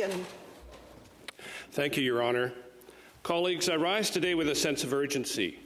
Deacon. Thank you, Your Honour. Colleagues, I rise today with a sense of urgency.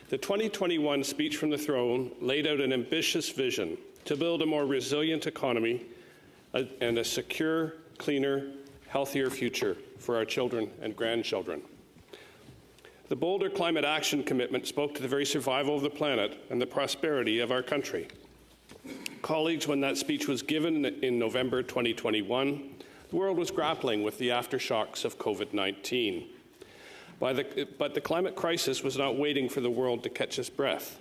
The 2021 speech from the throne laid out an ambitious vision to build a more resilient economy and a secure, cleaner, healthier future for our children and grandchildren. The bolder climate action commitment spoke to the very survival of the planet and the prosperity of our country. Colleagues, when that speech was given in November 2021, the world was grappling with the aftershocks of COVID-19. But the climate crisis was not waiting for the world to catch its breath.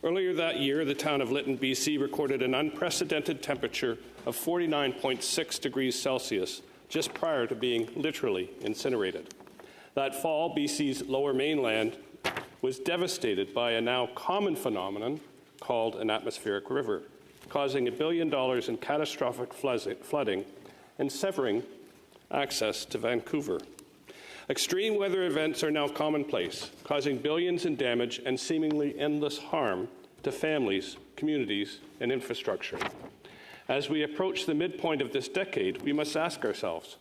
Earlier that year, the town of Lytton, BC recorded an unprecedented temperature of 49.6 degrees Celsius just prior to being literally incinerated. That fall, BC's lower mainland was devastated by a now common phenomenon called an atmospheric river, causing $1 billion in catastrophic flooding and severing access to Vancouver. Extreme weather events are now commonplace, causing billions in damage and seemingly endless harm to families, communities, and infrastructure. As we approach the midpoint of this decade, we must ask ourselves,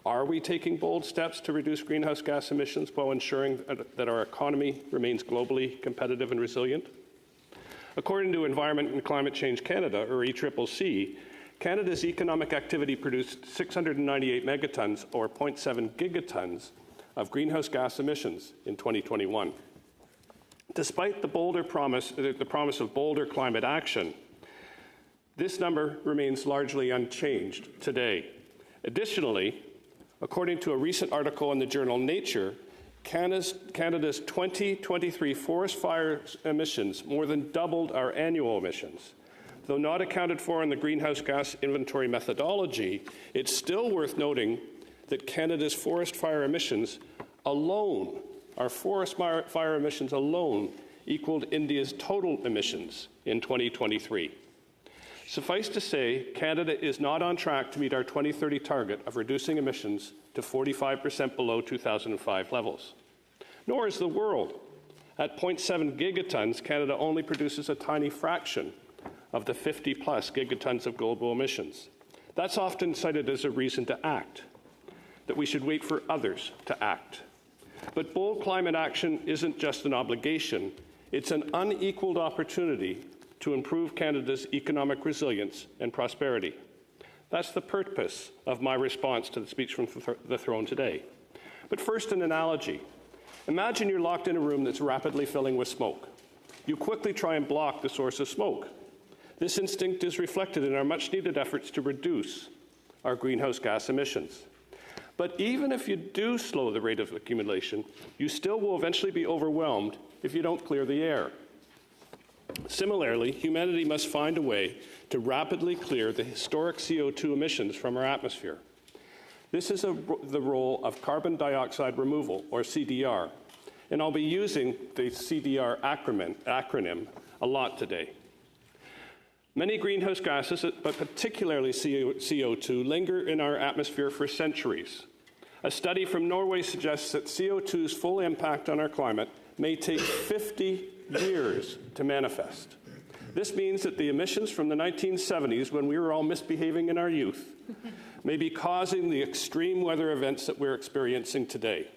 are we taking bold steps to reduce greenhouse gas emissions while ensuring that our economy remains globally competitive and resilient? According to Environment and Climate Change Canada, or ECCC, Canada's economic activity produced 698 megatons, or 0.7 gigatons, of greenhouse gas emissions in 2021. Despite the promise of bolder climate action, this number remains largely unchanged today. Additionally, according to a recent article in the journal Nature, Canada's 2023 forest fire emissions more than doubled our annual emissions. Though not accounted for in the greenhouse gas inventory methodology, it's still worth noting that Canada's forest fire emissions alone, our forest fire emissions alone, equaled India's total emissions in 2023. Suffice to say, Canada is not on track to meet our 2030 target of reducing emissions to 45% below 2005 levels. Nor is the world. At 0.7 gigatons, Canada only produces a tiny fraction of the 50-plus gigatons of global emissions. That's often cited as a reason to act, that we should wait for others to act. But bold climate action isn't just an obligation, it's an unequaled opportunity to improve Canada's economic resilience and prosperity. That's the purpose of my response to the speech from the throne today. But first, an analogy. Imagine you're locked in a room that's rapidly filling with smoke. You quickly try and block the source of smoke. This instinct is reflected in our much-needed efforts to reduce our greenhouse gas emissions. But even if you do slow the rate of accumulation, you still will eventually be overwhelmed if you don't clear the air. Similarly, humanity must find a way to rapidly clear the historic CO2 emissions from our atmosphere. This is the role of carbon dioxide removal, or CDR, and I'll be using the CDR acronym a lot today. Many greenhouse gases, but particularly CO2, linger in our atmosphere for centuries. A study from Norway suggests that CO2's full impact on our climate may take 50 years to manifest. This means that the emissions from the 1970s, when we were all misbehaving in our youth, may be causing the extreme weather events that we're experiencing today.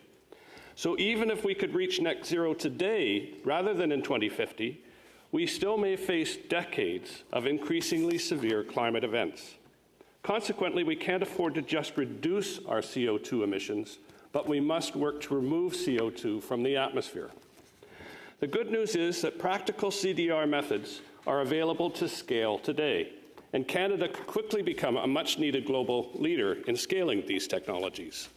So even if we could reach net zero today, rather than in 2050, we still may face decades of increasingly severe climate events. Consequently, we can't afford to just reduce our CO2 emissions, but we must work to remove CO2 from the atmosphere. The good news is that practical CDR methods are available to scale today, and Canada could quickly become a much-needed global leader in scaling these technologies.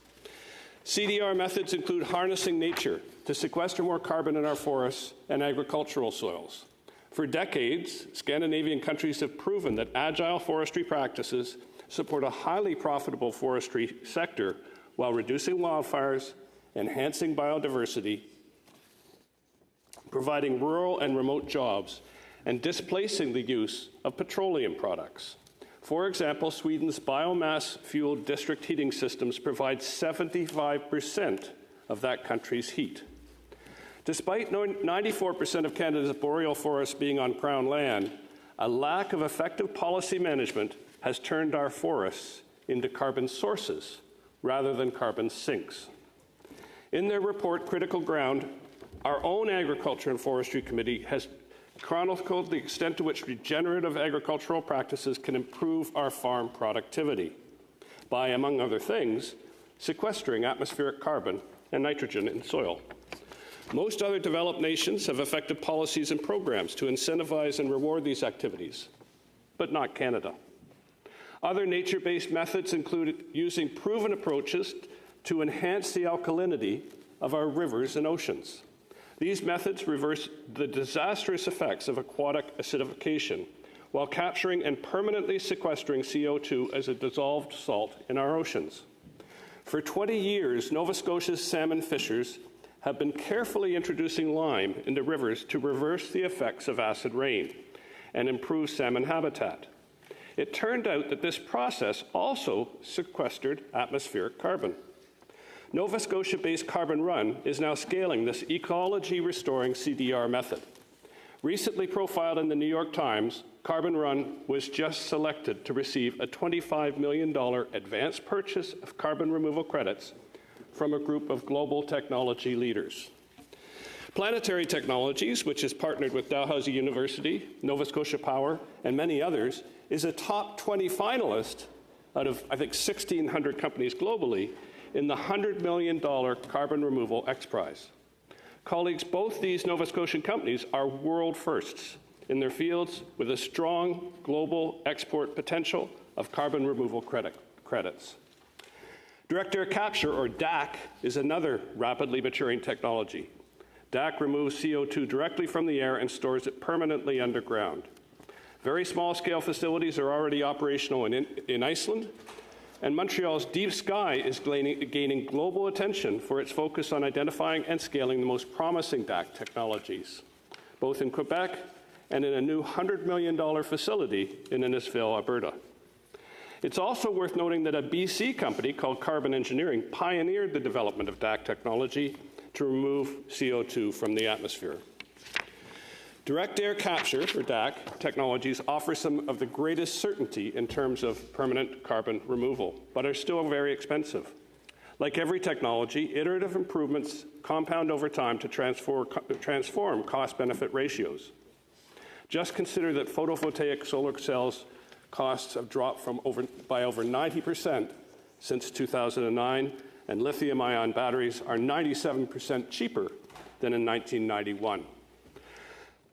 CDR methods include harnessing nature to sequester more carbon in our forests and agricultural soils. For decades, Scandinavian countries have proven that agile forestry practices support a highly profitable forestry sector while reducing wildfires, enhancing biodiversity, providing rural and remote jobs, and displacing the use of petroleum products. For example, Sweden's biomass-fueled district heating systems provide 75% of that country's heat. Despite 94% of Canada's boreal forests being on Crown land, a lack of effective policy management has turned our forests into carbon sources rather than carbon sinks. In their report, Critical Ground, our own Agriculture and Forestry Committee has chronicled the extent to which regenerative agricultural practices can improve our farm productivity by, among other things, sequestering atmospheric carbon and nitrogen in soil. Most other developed nations have effective policies and programs to incentivize and reward these activities, but not Canada. Other nature-based methods include using proven approaches to enhance the alkalinity of our rivers and oceans. These methods reverse the disastrous effects of aquatic acidification while capturing and permanently sequestering CO2 as a dissolved salt in our oceans. For 20 years, Nova Scotia's salmon fishers have been carefully introducing lime into rivers to reverse the effects of acid rain and improve salmon habitat. It turned out that this process also sequestered atmospheric carbon. Nova Scotia-based Carbon Run is now scaling this ecology-restoring CDR method. Recently profiled in the New York Times, Carbon Run was just selected to receive a $25 million advance purchase of carbon removal credits from a group of global technology leaders. Planetary Technologies, which has partnered with Dalhousie University, Nova Scotia Power, and many others, is a top 20 finalist out of, I think, 1,600 companies globally in the $100 million Carbon Removal X Prize. Colleagues, both these Nova Scotian companies are world firsts in their fields with a strong global export potential of carbon removal credits. Direct air capture, or DAC, is another rapidly maturing technology. DAC removes CO2 directly from the air and stores it permanently underground. Very small-scale facilities are already operational in Iceland, and Montreal's Deep Sky is gaining global attention for its focus on identifying and scaling the most promising DAC technologies, both in Quebec and in a new $100 million facility in Innisfil, Alberta. It's also worth noting that a BC company called Carbon Engineering pioneered the development of DAC technology to remove CO2 from the atmosphere. Direct air capture, or DAC, technologies offer some of the greatest certainty in terms of permanent carbon removal, but are still very expensive. Like every technology, iterative improvements compound over time to transform cost-benefit ratios. Just consider that photovoltaic solar cells costs have dropped by over 90% since 2009, and lithium-ion batteries are 97% cheaper than in 1991.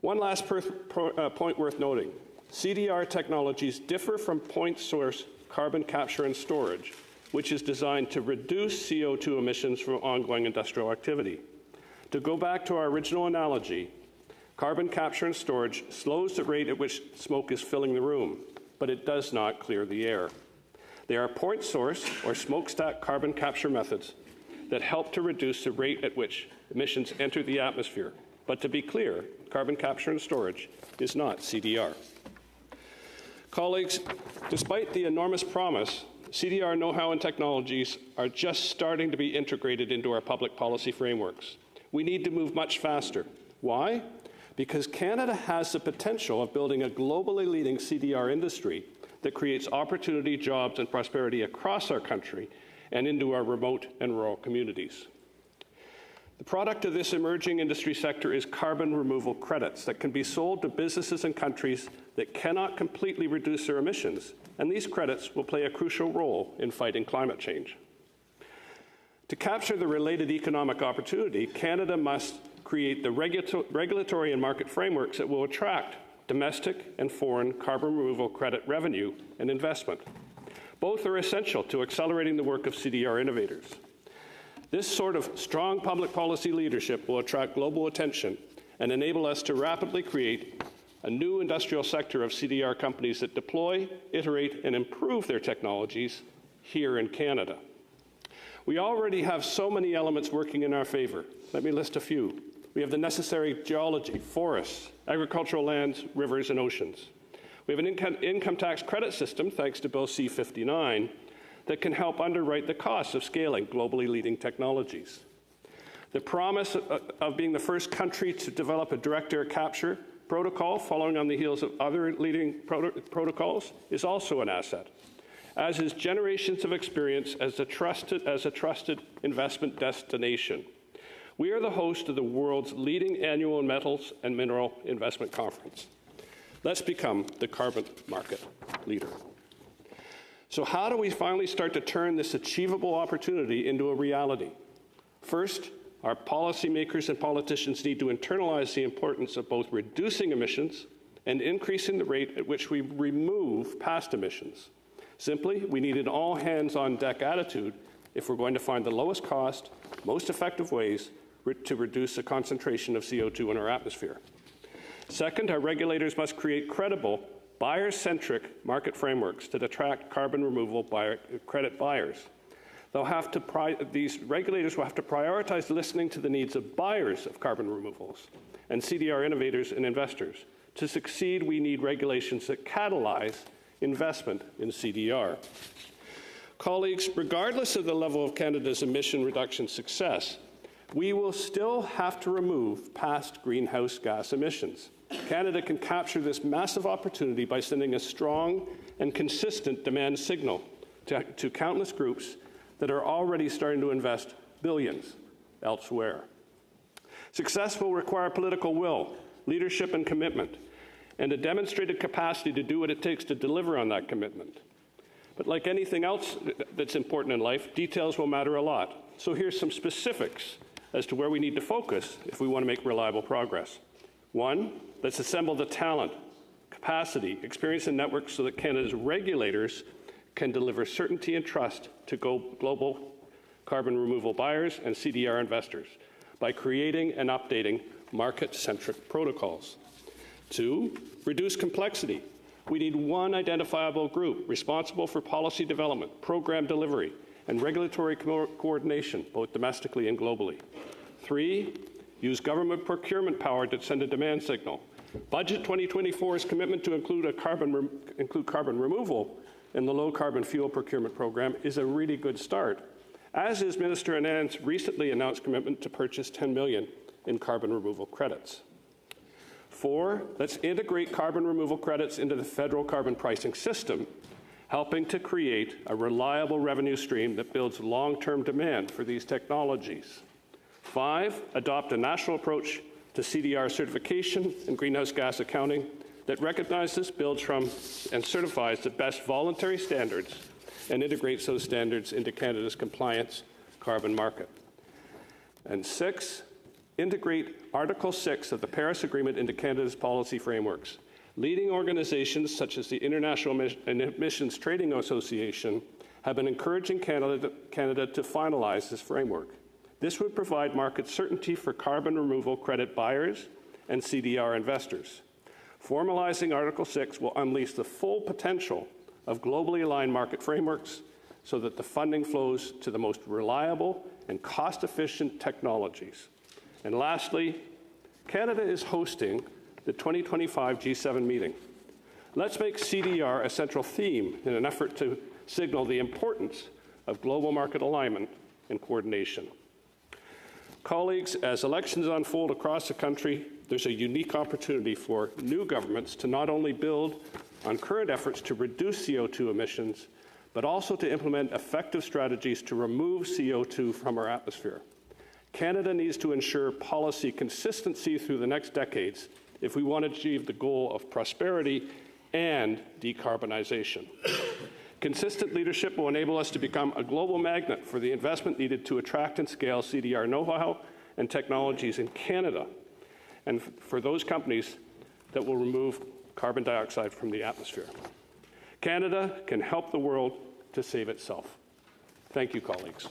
One last point worth noting. CDR technologies differ from point source carbon capture and storage, which is designed to reduce CO2 emissions from ongoing industrial activity. To go back to our original analogy, carbon capture and storage slows the rate at which smoke is filling the room, but it does not clear the air. They are point source or smokestack carbon capture methods that help to reduce the rate at which emissions enter the atmosphere. But to be clear, carbon capture and storage is not CDR. Colleagues, despite the enormous promise, CDR know-how and technologies are just starting to be integrated into our public policy frameworks. We need to move much faster. Why? Because Canada has the potential of building a globally leading CDR industry that creates opportunity, jobs, and prosperity across our country and into our remote and rural communities. The product of this emerging industry sector is carbon removal credits that can be sold to businesses and countries that cannot completely reduce their emissions, and these credits will play a crucial role in fighting climate change. To capture the related economic opportunity, Canada must create the regulatory and market frameworks that will attract domestic and foreign carbon removal credit revenue and investment. Both are essential to accelerating the work of CDR innovators. This sort of strong public policy leadership will attract global attention and enable us to rapidly create a new industrial sector of CDR companies that deploy, iterate, and improve their technologies here in Canada. We already have so many elements working in our favor. Let me list a few. We have the necessary geology, forests, agricultural lands, rivers, and oceans. We have an income tax credit system, thanks to Bill C-59, that can help underwrite the costs of scaling globally leading technologies. The promise of being the first country to develop a direct air capture protocol following on the heels of other leading protocols is also an asset. as is generations of experience as a trusted investment destination. We are the host of the world's leading annual metals and mineral investment conference. Let's become the carbon market leader. So how do we finally start to turn this achievable opportunity into a reality? First, our policymakers and politicians need to internalize the importance of both reducing emissions and increasing the rate at which we remove past emissions. Simply, we need an all-hands-on-deck attitude if we're going to find the lowest cost, most effective ways to reduce the concentration of CO2 in our atmosphere. Second, our regulators must create credible, buyer-centric market frameworks that attract carbon removal credit buyers. These regulators will have to prioritize listening to the needs of buyers of carbon removals and CDR innovators and investors. To succeed, we need regulations that catalyze investment in CDR. Colleagues, regardless of the level of Canada's emission reduction success, we will still have to remove past greenhouse gas emissions. Canada can capture this massive opportunity by sending a strong and consistent demand signal to countless groups that are already starting to invest billions elsewhere. Success will require political will, leadership and commitment, and a demonstrated capacity to do what it takes to deliver on that commitment. But like anything else that's important in life, details will matter a lot. So here's some specifics as to where we need to focus if we want to make reliable progress. One, let's assemble the talent, capacity, experience, and networks so that Canada's regulators can deliver certainty and trust to global carbon removal buyers and CDR investors by creating and updating market-centric protocols. Two, reduce complexity. We need one identifiable group responsible for policy development, program delivery, and regulatory coordination, both domestically and globally. Three, use government procurement power to send a demand signal. Budget 2024's commitment to include carbon removal in the low-carbon fuel procurement program is a really good start, as is Minister Anand's recently announced commitment to purchase $10 million in carbon removal credits. Four, let's integrate carbon removal credits into the federal carbon pricing system, helping to create a reliable revenue stream that builds long-term demand for these technologies. Five, adopt a national approach to CDR certification and greenhouse gas accounting that recognizes, builds from, and certifies the best voluntary standards and integrates those standards into Canada's compliance carbon market. And six, integrate Article 6 of the Paris Agreement into Canada's policy frameworks. Leading organizations such as the International Emissions Trading Association have been encouraging Canada to finalize this framework. This would provide market certainty for carbon removal credit buyers and CDR investors. Formalizing Article 6 will unleash the full potential of globally aligned market frameworks so that the funding flows to the most reliable and cost-efficient technologies. And lastly, Canada is hosting the 2025 G7 meeting. Let's make CDR a central theme in an effort to signal the importance of global market alignment and coordination. Colleagues, as elections unfold across the country, there's a unique opportunity for new governments to not only build on current efforts to reduce CO2 emissions, but also to implement effective strategies to remove CO2 from our atmosphere. Canada needs to ensure policy consistency through the next decades if we want to achieve the goal of prosperity and decarbonization. Consistent leadership will enable us to become a global magnet for the investment needed to attract and scale CDR know-how and technologies in Canada, and for those companies that will remove carbon dioxide from the atmosphere. Canada can help the world to save itself. Thank you, colleagues.